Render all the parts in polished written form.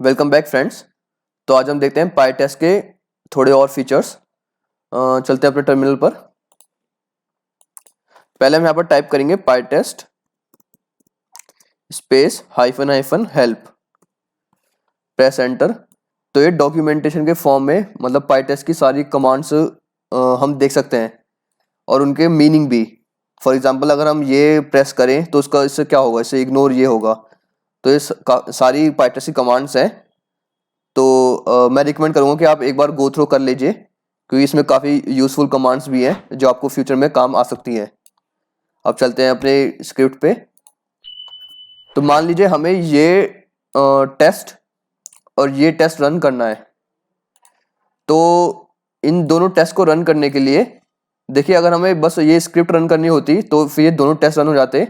Welcome back friends. तो आज हम देखते हैं पाई टेस्ट के थोड़े और फीचर्स। चलते हैं अपने टर्मिनल पर। पहले हम यहाँ पर टाइप करेंगे py test space hyphen hyphen help, press enter. तो ये डॉक्यूमेंटेशन के फॉर्म में मतलब पाई टेस्ट की सारी कमांड्स हम देख सकते हैं और उनके मीनिंग भी। फॉर एग्जांपल अगर हम ये प्रेस करें तो उसका इससे क्या होगा, इससे इग्नोर ये होगा। तो ये सारी पाई टेस्ट की कमांड्स हैं। तो मैं रिकमेंड करूँगा कि आप एक बार गो थ्रू कर लीजिए, क्योंकि इसमें काफ़ी यूज़फुल कमांड्स भी हैं जो आपको फ्यूचर में काम आ सकती हैं। अब चलते हैं अपने स्क्रिप्ट पे। तो मान लीजिए हमें ये टेस्ट और ये टेस्ट रन करना है। तो इन दोनों टेस्ट को रन करने के लिए देखिए, अगर हमें बस ये स्क्रिप्ट रन करनी होती तो फिर ये दोनों टेस्ट रन हो जाते।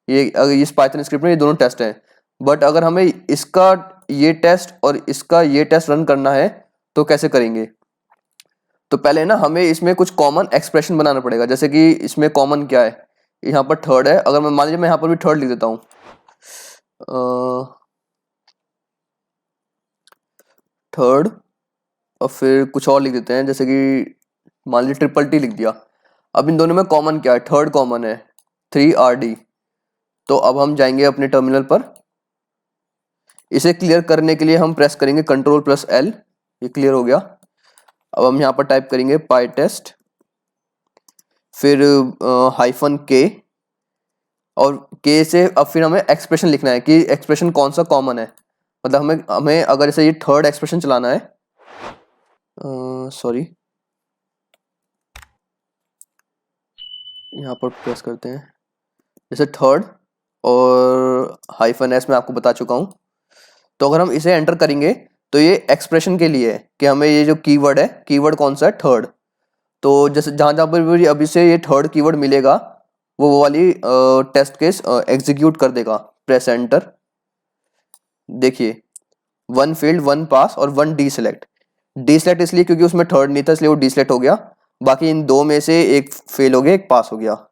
ये अगर इस पाइथन स्क्रिप्ट में ये दोनों टेस्ट हैं, बट अगर हमें इसका ये टेस्ट और इसका ये टेस्ट रन करना है तो कैसे करेंगे। तो पहले ना हमें इसमें कुछ कॉमन एक्सप्रेशन बनाना पड़ेगा। जैसे कि इसमें कॉमन क्या है, यहाँ पर थर्ड है। अगर मैं मान लीजिए मैं यहाँ पर भी थर्ड लिख देता हूँ, थर्ड, और फिर कुछ और लिख देते हैं, जैसे कि मान लीजिए ट्रिपल टी लिख दिया। अब इन दोनों में कॉमन क्या है, थर्ड कॉमन है, 3RD। तो अब हम जाएंगे अपने टर्मिनल पर। इसे क्लियर करने के लिए हम प्रेस करेंगे Ctrl+L। ये क्लियर हो गया। अब हम यहाँ पर टाइप करेंगे पाई टेस्ट, फिर -K, और K से अब फिर हमें एक्सप्रेशन लिखना है कि एक्सप्रेशन कौन सा कॉमन है। मतलब हमें हमें अगर इसे ये थर्ड एक्सप्रेशन चलाना है, सॉरी, यहाँ पर प्रेस करते हैं, जैसे थर्ड और -S मैं आपको बता चुका हूँ। तो अगर हम इसे एंटर करेंगे तो ये एक्सप्रेशन के लिए है कि हमें ये जो कीवर्ड है, कीवर्ड कौन सा है, थर्ड। तो जैसे जहाँ जहाँ पर भी अभी से ये थर्ड कीवर्ड मिलेगा वो वाली टेस्ट केस एग्जीक्यूट कर देगा। Press enter. देखिए 1 फील्ड 1 पास और 1 डी सेलेक्ट। डी सेलेक्ट इसलिए क्योंकि उसमें थर्ड नहीं था, इसलिए वो डी सेलेक्ट हो गया। बाकी इन दो में से एक फेल हो गया, एक पास हो गया।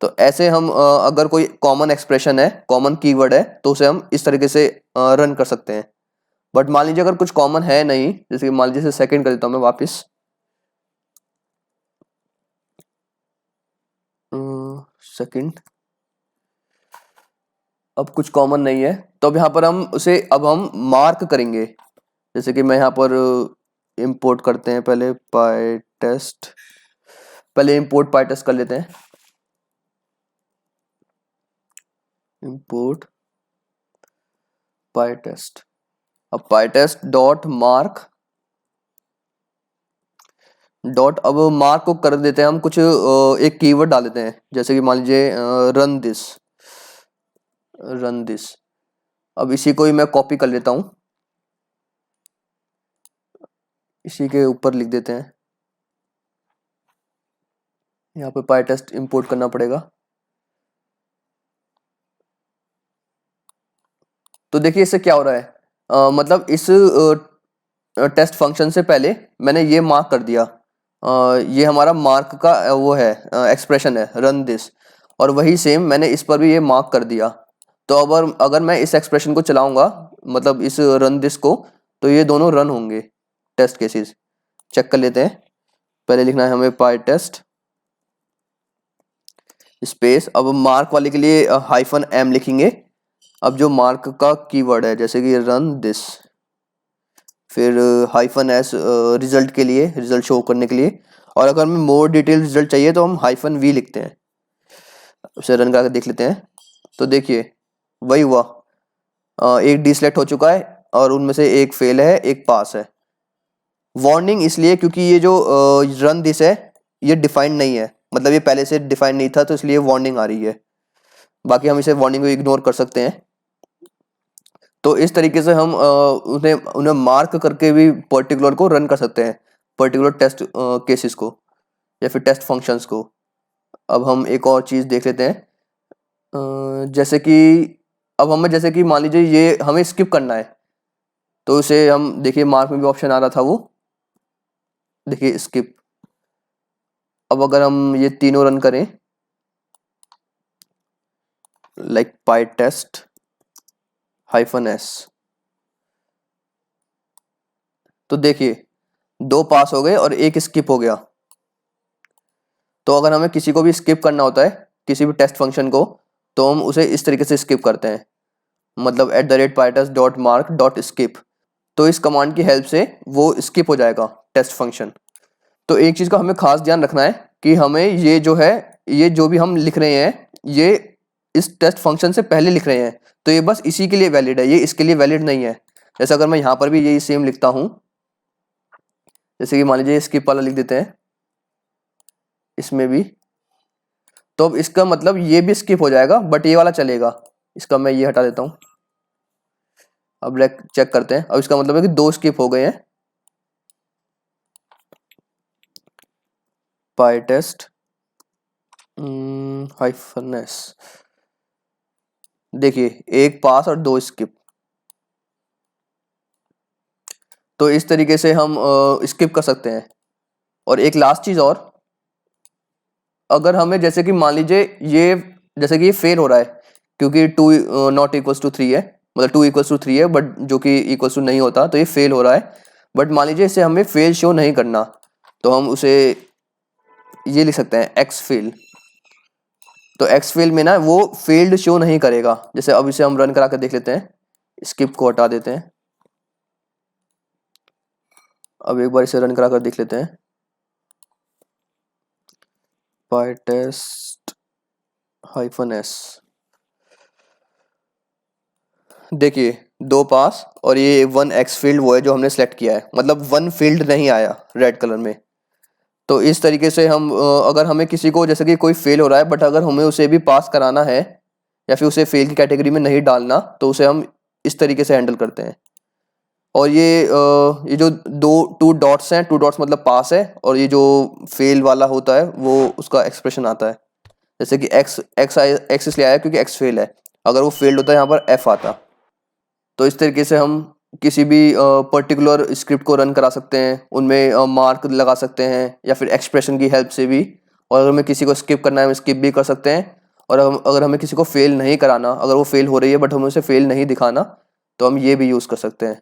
तो ऐसे हम अगर कोई कॉमन एक्सप्रेशन है, कॉमन कीवर्ड है, तो उसे हम इस तरीके से रन कर सकते हैं। बट मान लीजिए अगर कुछ कॉमन है नहीं, जैसे कि मान लीजिए सेकंड कर देता हूँ मैं वापस, सेकंड। अब कुछ कॉमन नहीं है तो अब यहाँ पर हम उसे अब हम मार्क करेंगे। जैसे कि मैं यहाँ पर इंपोर्ट करते हैं पहले पाई टेस्ट, पहले इंपोर्ट पाई टेस्ट कर लेते हैं। इंपोर्ट पाई टेस्ट। अब पाई टेस्ट डॉट मार्क डॉट, अब मार्क को कर देते हैं हम कुछ एक कीवर्ड डाल देते हैं, जैसे कि मान लीजिए रन दिस, रन दिस। अब इसी को ही मैं कॉपी कर लेता हूँ, इसी के ऊपर लिख देते हैं। यहाँ पे पाई टेस्ट इंपोर्ट करना पड़ेगा। तो देखिए इससे क्या हो रहा है, मतलब इस टेस्ट फंक्शन से पहले मैंने ये मार्क कर दिया। ये हमारा मार्क का वो है, एक्सप्रेशन है, रन दिस। और वही सेम मैंने इस पर भी ये मार्क कर दिया। तो अगर अगर मैं इस एक्सप्रेशन को चलाऊंगा, मतलब इस रन दिस को, तो ये दोनों रन होंगे टेस्ट केसेस। चेक कर लेते हैं। पहले लिखना है हमें पाई टेस्ट स्पेस, अब मार्क वाले के लिए -M लिखेंगे। अब जो मार्क का कीवर्ड है, जैसे कि रन दिस, फिर -S रिजल्ट के लिए, रिजल्ट शो करने के लिए। और अगर हमें मोर डिटेल रिजल्ट चाहिए तो हम -V लिखते हैं। उसे रन करके देख लेते हैं। तो देखिए वही हुआ, एक डी सिलेक्ट हो चुका है और उनमें से एक फेल है, एक पास है। वार्निंग इसलिए क्योंकि ये जो रन दिस है ये डिफाइंड नहीं है, मतलब ये पहले से डिफाइंड नहीं था, तो इसलिए वार्निंग आ रही है। बाकी हम इसे वार्निंग को इग्नोर कर सकते हैं। तो इस तरीके से हम उन्हें उन्हें मार्क करके भी पर्टिकुलर को रन कर सकते हैं, पर्टिकुलर टेस्ट केसेस को या फिर टेस्ट फंक्शंस को। अब हम एक और चीज़ देख लेते हैं, जैसे कि अब हमें, जैसे कि मान लीजिए ये हमें स्किप करना है, तो उसे हम देखिए मार्क में भी ऑप्शन आ रहा था, वो देखिए स्किप। अब अगर हम ये तीनों रन करें, लाइक पाई टेस्ट -S, तो देखिए 2 पास हो गए और 1 स्किप हो गया। तो अगर हमें किसी को भी स्किप करना होता है किसी भी टेस्ट फंक्शन को, तो हम उसे इस तरीके से स्किप करते हैं, मतलब @pytest.mark.skip। तो इस कमांड की हेल्प से वो स्किप हो जाएगा टेस्ट फंक्शन। तो एक चीज़ का हमें खास ध्यान रखना है कि हमें ये जो है, ये जो भी हम लिख रहे हैं, ये इस टेस्ट फंक्शन से पहले लिख रहे हैं, तो ये बस इसी के लिए वैलिड है, ये इसके लिए वैलिड नहीं है। जैसे अगर मैं यहाँ पर भी यही सेम लिखता हूँ, जैसे कि मान लीजिए स्किप वाला लिख देते हैं इसमें भी, तो अब इसका मतलब ये भी स्किप हो जाएगा बट ये वाला चलेगा। इसका मैं ये हटा देता हूँ। अब चेक करते हैं। अब इसका मतलब है कि 2 स्किप हो गए हैं। pytest -s, देखिए 1 पास और 2 स्किप। तो इस तरीके से हम स्किप कर सकते हैं। और एक लास्ट चीज और, अगर हमें जैसे कि मान लीजिए ये, जैसे कि ये फेल हो रहा है क्योंकि 2 नॉट इक्वल्स टू 3 है, मतलब 2 इक्वल्स टू 3 है बट जो कि इक्वल्स टू नहीं होता, तो ये फेल हो रहा है। बट मान लीजिए इसे हमें फेल शो नहीं करना, तो हम उसे ये लिख सकते हैं एक्स फेल। तो एक्स फेल में ना वो फेल्ड शो नहीं करेगा। जैसे अब इसे हम रन करा कर देख लेते हैं, स्किप को हटा देते हैं। अब एक बार इसे रन करा कर देख लेते हैं। pytest -s, देखिए 2 पास और ये 1 एक्स फील्ड वो है जो हमने सेलेक्ट किया है, मतलब 1 फील्ड नहीं आया रेड कलर में। तो इस तरीके से हम अगर हमें किसी को, जैसे कि कोई फेल हो रहा है बट अगर हमें उसे भी पास कराना है या फिर उसे फेल की कैटेगरी में नहीं डालना, तो उसे हम इस तरीके से हैंडल करते हैं। और ये जो 2 डॉट्स हैं, 2 डॉट्स मतलब पास है, और ये जो फेल वाला होता है वो उसका एक्सप्रेशन आता है। जैसे कि एक्स इसलिए आया क्योंकि एक्स फेल है, अगर वो फेल्ड होता है यहाँ पर एफ आता। तो इस तरीके से हम किसी भी पर्टिकुलर स्क्रिप्ट को रन करा सकते हैं, उनमें मार्क लगा सकते हैं या फिर एक्सप्रेशन की हेल्प से भी। और अगर हमें किसी को स्किप करना है हम स्किप भी कर सकते हैं। और अगर हमें किसी को फेल नहीं कराना, अगर वो फेल हो रही है बट हमें उसे फेल नहीं दिखाना, तो हम ये भी यूज़ कर सकते हैं।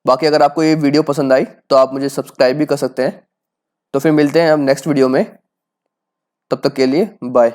बाकी अगर आपको ये वीडियो पसंद आई तो आप मुझे सब्सक्राइब भी कर सकते हैं। तो फिर मिलते हैं हम नेक्स्ट वीडियो में, तब तक के लिए बाय।